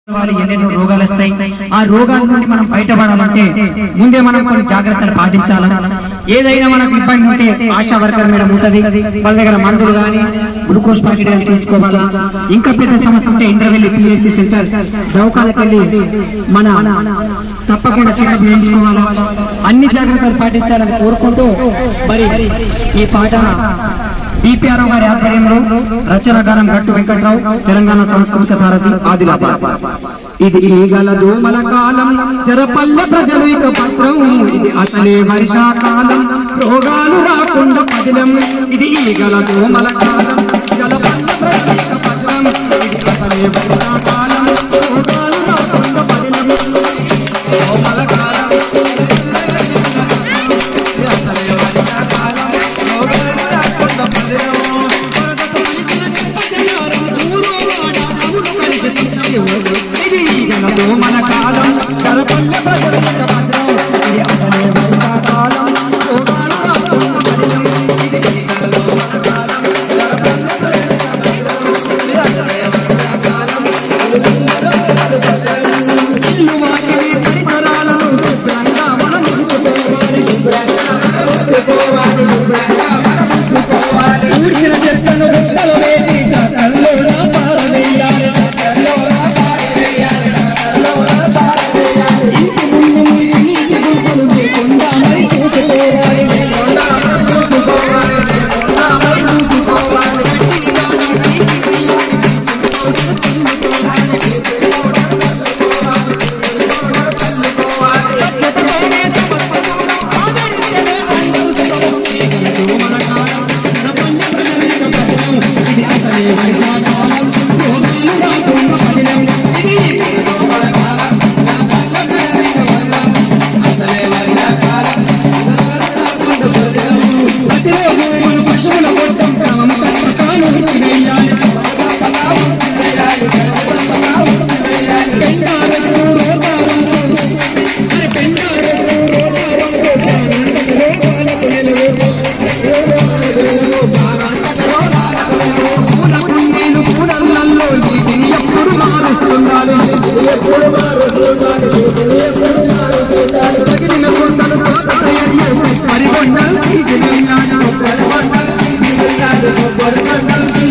ఎన్నెన్నో రోగాలు వస్తాయి. ఆ రోగాల నుండి మనం బయటపడాలంటే ముందే మనం కొన్ని జాగ్రత్తలు పాటించాలి. ఏదైనా మనకు ఇబ్బంది ఉంటే ఆశా వర్కర్ మేడం ఉంటది, వాళ్ళ దగ్గర మందులు కానీ గ్లూకోజ్ ప్యాకెట్ తీసుకోవాలా. ఇంకా పెద్ద సమస్య ఉంటే ఇంటర్వెల్ పిహెచ్సి సెంటర్ దవాఖానకి వెళ్ళి మన తప్పకుండా చెకప్ చేయించుకోవాలా. అన్ని జాగ్రత్తలు పాటించాలని కోరుకుంటూ మరి ఈ పాట బిపిఆర్ గారి ఆధ్వర్యంలో రచనగానం గట్టు వెంకట్రావు, తెలంగాణ సంస్కృత సారథి, ఆదిలాబాద్. ఇది ఈగల దోమల కాలం, జరపల్లె ప్రజలు ఇక పత్రం, ఇది అసలే వర్షాకాలం, రోగాలు రాకుండా పదిలం. ఇది ఈగల దోమల కాలం, జరపల్లె ప్రజలు ఇక పత్రం, ఇది అసలే వర్షాకాలం, రోగాలు రాకుండా పదిలం. దోమల కాలం మన కాలం జరపల్లె ప్రజల భద్రం, ఇది అసలే వర్షాకాలం, రోగాలు రాకుండా పదిలం. ఇది మన కాలం జరపల్లె ప్రజల భద్రం, ఇది అసలే వర్షాకాలం, ఇల్లు వాకిలి పరిసరాలను శుభ్రంగా మనం ఉంచుకోవాలి, ఊడ్చిన చెట్లను గుట్టలు వేసి కళ్ళోడా పారవేయాలి. మరి